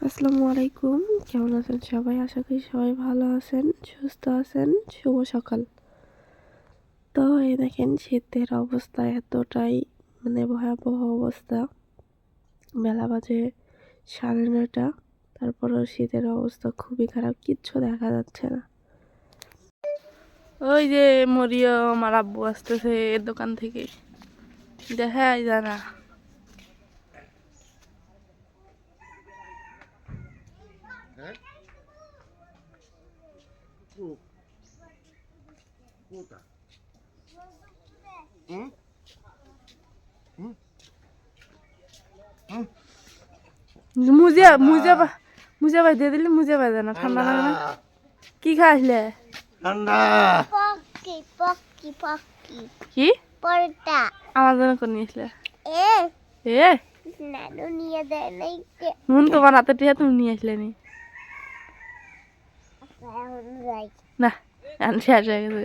আসসালামু আলাইকুম, কেমন আছেন সবাই? আশা করি সবাই ভালো আছেন, সুস্থ আছেন। শুভ সকাল। তো এই দেখেন শীতের অবস্থা এতটাই ভয়াবহ অবস্থা। বেলা বাজে 9:30। তারপরেও শীতের অবস্থা খুবই খারাপ, কিচ্ছু দেখা যাচ্ছে না। ওই যে মরিয়ম আর আব্বু আসতেছে দোকান থেকে, দেখাই যায় না। মুজে মুজে মুজে ভাই দিয়ে দিলে মুজে ভাই না, ঠান্ডা লাগে না? কি খাইলে? ঠান্ডা পকি পকি পকি কি পরোটা আমার জন্য করে নিয়েছিলে? এ এ নানু নিয়ে দেয় নাই কে হুন, তোমার হাতে টিয়া তুমি নিয়ে আসলে নি? এখন যাই না, আমি শেষ হয়ে গেছে।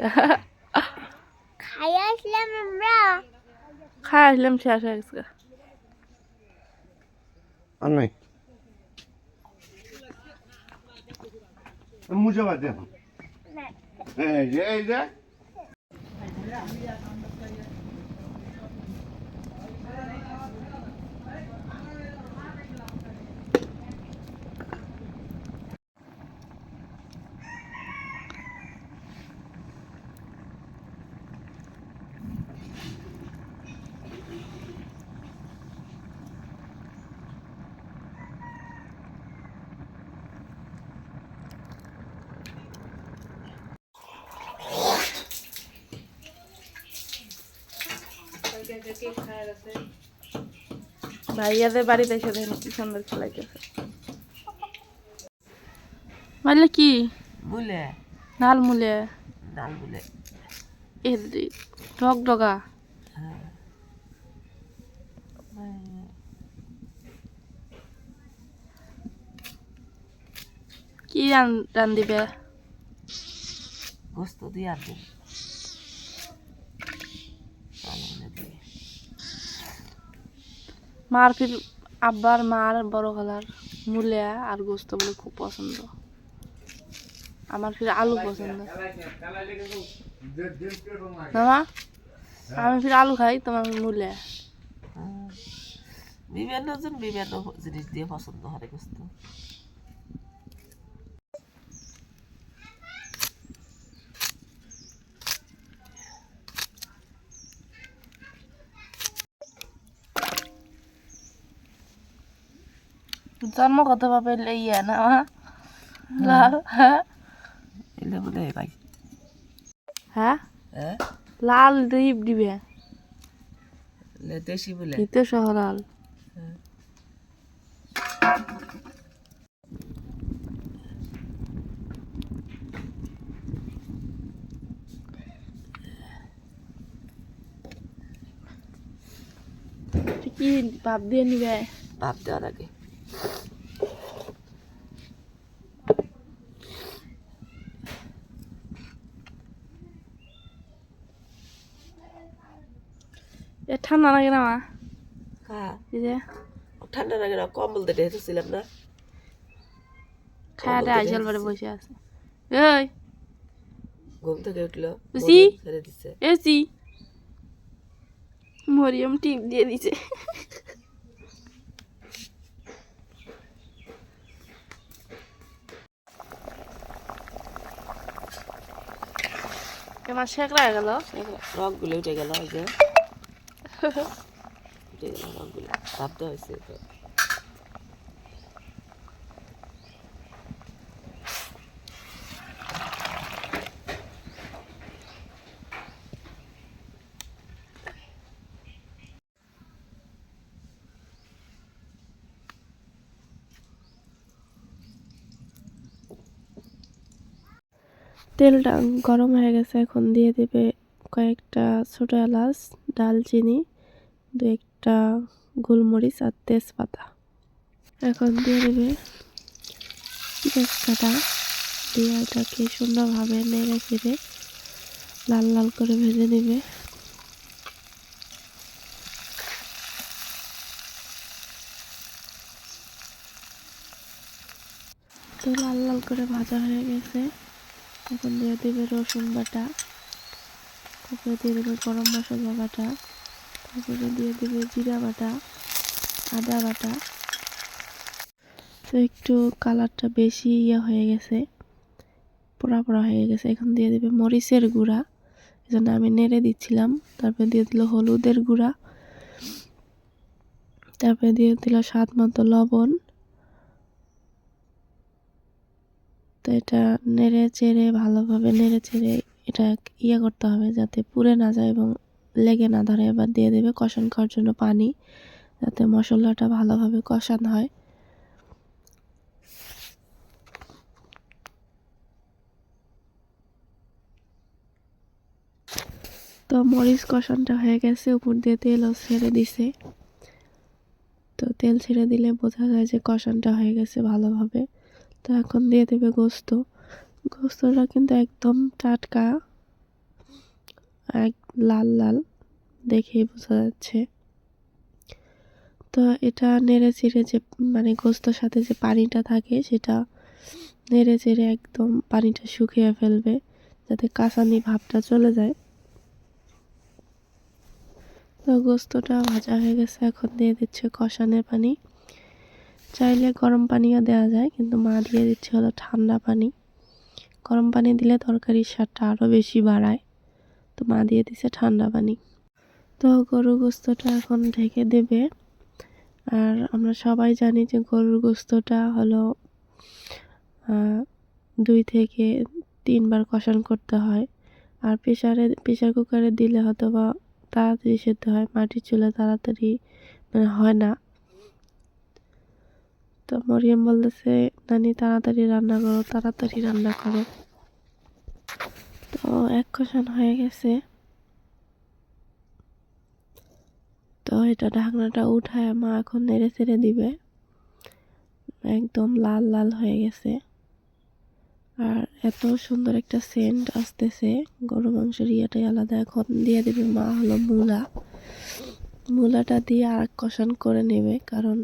খাই আসলাম আমরা খাই আসলাম, শেষ হয়ে গেছে। আর নাই মুজে বাদ দেখো এই যে ভাইয়াদের বাড়িতে এসে দেখেন কি সুন্দর খেলাইতেছে। বললে কি মুলে ডাল মুলে ডাল মুলে ডগ ডগা কি রান দিবে? গোস্ত দিয়ে আর দিন মার ফির আব্বার মার বড় খালার মূলে আর গোস্ত বলে খুব পছন্দ। আমার ফির আলু পছন্দ না মা? আমি ফির আলু খাই, তোমার মূলে। বিভিন্ন জন বিভিন্ন জিনিস দিয়ে পছন্দ হয় গোস্ত। জন্ম কত ভাবে ইয়ে না মা? লাল, হ্যাঁ এলে বলে ভাই হ্যাঁ হ্যাঁ লাল দ্বীপ দিবে দেশি বলে ইতে শহরাল। কি ভাব দিয়ে নিবে? ভাব দেওয়ার আগে এ ঠান্ডা লাগে না মা? হ্যাঁ এই যে ঠান্ডা লাগে না, কম্বল দিয়ে ঢেকেছিলাম না, খায়াটা আইসল পরে বসে আছে। ওই ঘুম থেকে উঠলো বুঝি ছেড়ে দিচ্ছে। এসি মরিয়ম টিপ দিয়ে দিছে। আমার শেখ লাগে গেল। রঙগুলো উঠে গেল, ওই যে উঠে গেল রঙগুলো, ভাবতে হয়েছে তো। তেলটা গরম হয়ে গেছে, এখন দিয়ে দেবে কয়েকটা ছোটো এলাচ, দালচিনি, দু একটা গোলমরিচ আর তেজপাতা। এখন দিয়ে দেবে পেঁয়াজটা, দিয়ে এটাকে সুন্দরভাবে নেড়ে ফিরে লাল লাল করে ভেজে নেবে। তো লাল লাল করে ভাজা হয়ে গেছে। এখন দিয়ে দেবে রসুন বাটা, তারপরে দিয়ে দেবে গরম মশলা বাটা, তারপরে দিয়ে দেবে জিরা বাটা, আদা বাটা। তো একটু কালারটা বেশি হয়ে গেছে, পোড়া পোড়া হয়ে গেছে। এখন দিয়ে দেবে মরিচের গুঁড়া, এই জন্য আমি নেড়ে দিচ্ছিলাম। তারপরে দিয়ে দিল হলুদের গুঁড়া, তারপরে দিয়ে দিল স্বাদ মতো লবণ। তো এটা নেড়ে চেড়ে ভালোভাবে নেড়ে চেড়ে এটা করতে হবে যাতে পুড়ে না যায় এবং লেগে না ধরে। এবার দিয়ে দেবে কষান খাওয়ার জন্য পানি, যাতে মশলাটা ভালোভাবে কষানো হয়। তো মরিচ কষানটা হয়ে গেছে, উপর দিয়ে তেলও ছেড়ে দিছে। তো তেল ছেড়ে দিলে বোঝা যায় যে কষানটা হয়ে গেছে ভালোভাবে। তো এখন দিয়ে দেবে গোস্তটা কিন্তু একদম টাটকা, এক লাল লাল দেখেই বোঝা যাচ্ছে। তো এটা নেড়ে চেড়ে যে মানে গোস্তর সাথে যে পানিটা থাকে সেটা নেড়ে চেড়ে একদম পানিটা শুকিয়ে ফেলবে, যাতে কাঁচানি ভাবটা চলে যায়। তো গোস্তটা ভাজা হয়ে গেছে, এখন দিয়ে দিচ্ছে কষানের পানি। চাইলে গরম পানিও দেওয়া যায়, কিন্তু মা দিয়ে দিচ্ছে হলো ঠান্ডা পানি। গরম পানি দিলে তরকারির স্বাদটা আরও বেশি বাড়ায়, তো মা দিয়ে দিচ্ছে ঠান্ডা পানি। তো গরুর গোস্তটা এখন ঢেকে দেবে। আর আমরা সবাই জানি যে গরুর গোস্তটা হলো 2 থেকে 3 বার কষান করতে হয়। আর প্রেসার কুকারে দিলে হয়তো বা তাড়াতাড়ি সেদ্ধ হয়, মাটির চুলায় তাড়াতাড়ি মানে হয় না। তো মরিয়ম বলতেছে, নানি তাড়াতাড়ি রান্না করো, তাড়াতাড়ি রান্না করো। তো এক কষান হয়ে গেছে। তো এটা ঢাকনাটা উঠায় মা এখন নেড়ে চেড়ে দিবে। একদম লাল লাল হয়ে গেছে, আর এত সুন্দর একটা সেন্ট আসতেছে। গরু মাংসের ইয়াটাই আলাদা। এখন দিয়ে দেবে মা হলো মূলাটা দিয়ে আর এক কষান করে নেবে, কারণ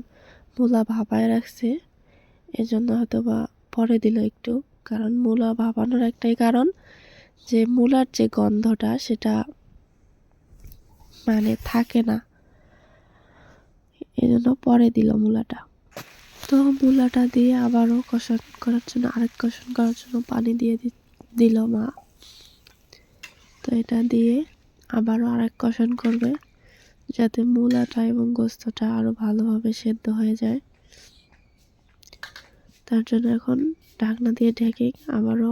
মূলা ভাপায় রাখছে, এজন্য হয়তো বা পরে দিল একটু। কারণ মূলা ভাপানোর একটাই কারণ যে মূলার যে গন্ধটা সেটা মানে থাকে না, এজন্য পরে দিল মূলাটা। তো মূলাটা দিয়ে আবারও কষান করার জন্য পানি দিয়ে দিল মা। তো এটা দিয়ে আবারও আরেক কষান করবে, যাতে মূলাটা এবং গোস্তটা আরও ভালোভাবে সেদ্ধ হয়ে যায়। তার জন্য এখন ঢাকনা দিয়ে ঢেকে আবারও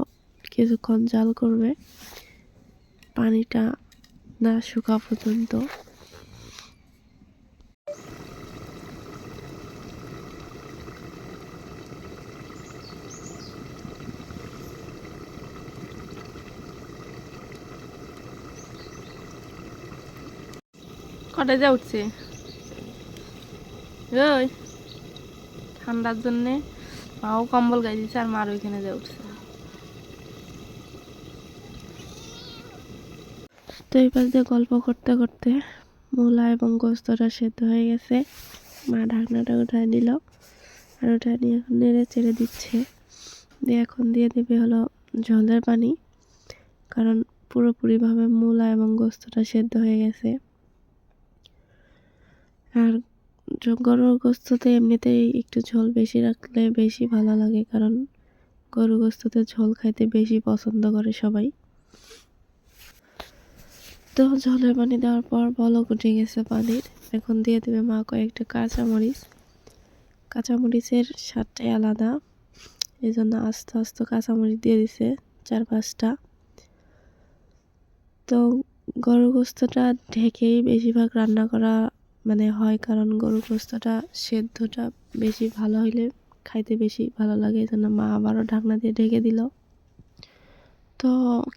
কিছুক্ষণ জাল করবে, পানিটা না শুকা পর্যন্ত। কটায় যা উঠছে ওই ঠান্ডার জন্যে মাও কম্বল গায়ে দিচ্ছে, আর মার ওইখানে যা উঠছে। তো এই পাশ দিয়ে গল্প করতে করতে মূলা এবং গোস্তটা সেদ্ধ হয়ে গেছে। মা ঢাকনাটা উঠায় দিল, আর ওটা নিয়ে এখন নেড়ে চেড়ে দিচ্ছে। দিয়ে এখন দিয়ে দেবে হলো ঝোলের পানি, কারণ পুরোপুরিভাবে মূলা এবং গোস্তটা সেদ্ধ হয়ে গেছে। আর গরুর গোস্ততে এমনিতেই একটু ঝোল বেশি রাখলে বেশি ভালো লাগে, কারণ গরুর গোস্ততে ঝোল খাইতে বেশি পছন্দ করে সবাই। তো ঝোলের পানি দেওয়ার পর বলক উঠে গেছে পানির। এখন দিয়ে দেবে মা কয়েকটা কাঁচামরিচের স্বাদটাই আলাদা, এই জন্য আস্তে আস্তে কাঁচামরিচ দিয়ে দিছে 4-5টা। তো গরুর গোস্তটা ঢেকেই বেশিরভাগ রান্না করা মানে হয়, কারণ গরুর গোস্তটা সেদ্ধটা বেশি ভালো হইলে খাইতে বেশি ভালো লাগে, এই জন্য মা আবারও ঢাকনা দিয়ে ঢেকে দিল। তো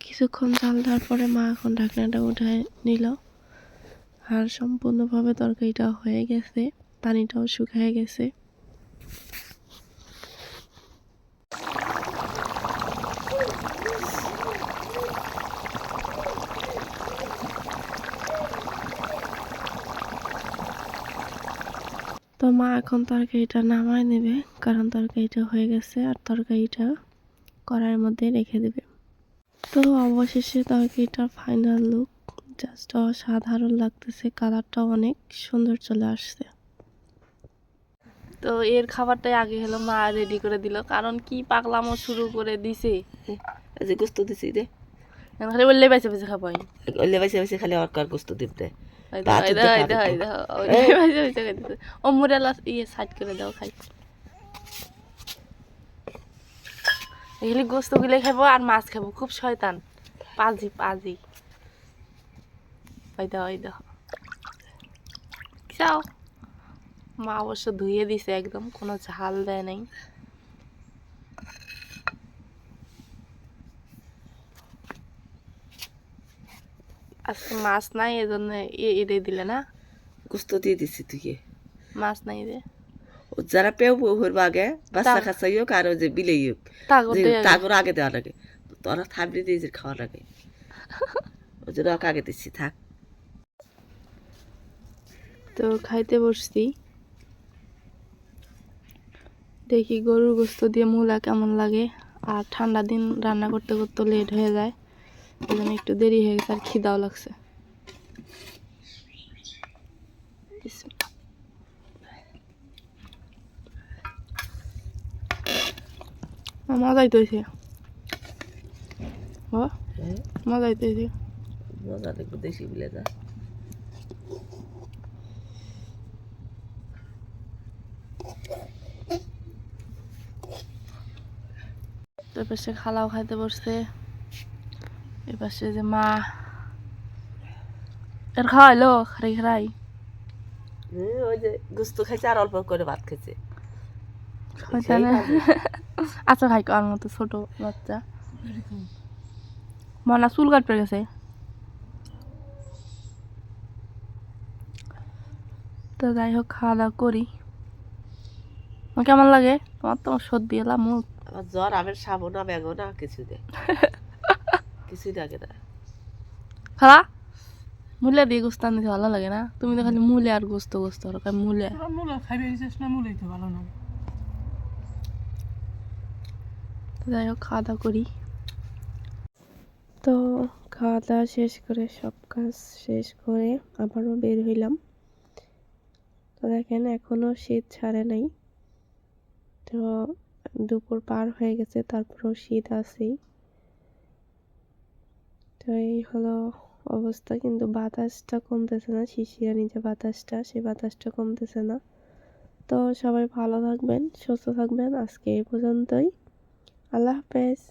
কিছুক্ষণ জাল দেওয়ার পরে মা এখন ঢাকনাটা উঠায় নিল, আর সম্পূর্ণভাবে তরকারিটা হয়ে গেছে, পানিটাও শুকিয়ে গেছে। তো তো মা এখন তরকারিটা নামায় নেবে, কারণ তরকারিটা হয়ে গেছে আর তরকারিটা কড়াইয়ের মধ্যে রেখে দেবে। তো অবশেষে তরকারিটা ফাইনাল লুক, জাস্ট অসাধারণ লাগতেছে, কালারটাও অনেক সুন্দর চলে আসছে। তো এর খাবারটাই আগে হলো মা রেডি করে দিল, কারণ কি পাগলামো শুরু করে দিছে। এই যে গোস্ত দিছি দে, এখন খালি বললে বেঁচে বেঁচে খাবাই। ওইলে বাইসে বাইসে খালি আর গোস্ত দিব দে। ও মুরালা ইয়ে সাইড করে দাও, খাই এগুলি গোস্ত গুলো খাবো আর মাছ খাবো, খুব শয়তান, পাজি পাজি। ওই দাও ওই দাও, চাও। মা অবশ্য ধুয়ে দিছে, একদম কোনো ঝাল দেয় নাই। আজকে মাছ নাই, এজন্য এড়ে দিলে না। গোস্ত দিয়ে দিছি তুই মাছ নাই রে, ও যারা পেও হইব আগে বাচ্চা কাচ্চা হোক আর ওই যে বিলেই হোক, তাগর আগে দেওয়া লাগে, তোরা থামড়ি দিয়ে যে খাওয়া লাগে, ওই জন্য ওকে আগে দিচ্ছি থাক। তো খাইতে বসছি, দেখি গরুর গোস্ত দিয়ে মূলা কেমন লাগে। আর ঠান্ডা দিন রান্না করতে করতে লেট হয়ে যায়, ওই জন্য একটু দেরি হয়ে গেছে আর খিদাও লাগছে। মজাই তো হয়েছে, মজাই তো হয়েছে। মজা দেখবো দেশি বিলে যা। তারপর সে খালাও খাইতে বসছে, এবার সে যে মা এর খাওয়াইলো খারাই খারাই। ওই যে গোস্ত খাইছে আর অল্প করে ভাত খাইছে। আচ্ছা খাই আর মতো ছোট বাচ্চা মনা চুল কাটতে গেছে। তো যাই হোক, খাওয়া দাওয়া করি। কেমন লাগে তোমার? তোমার সর্দি এলাম মুখ, আমার জ্বর, আমের সাবো না ব্যাগো না কিছু দে, কিছুই লাগে না। খালা মূলে দিয়ে গোস্ত আনতে ভালো লাগে না? তুমি তো খালি মূলে আর গোস্ত গোস্ত মূলে যাই হোক, খাওয়া দাওয়া করি। তো খাওয়া দাওয়া শেষ করে, সব কাজ শেষ করে আবারও বের হইলাম। তো দেখেন এখনো শীত ছাড়ে নাই, তো দুপুর পার হয়ে গেছে, তারপরেও শীত আছেই। তো এই হলো অবস্থা, কিন্তু বাতাসটা কমতেছে না, শিশিরানি যে বাতাসটা, সেই বাতাসটা কমতেছে না। তো সবাই ভালো থাকবেন, সুস্থ থাকবেন, আজকে এই পর্যন্তই। আল্লাহ হাফেজ।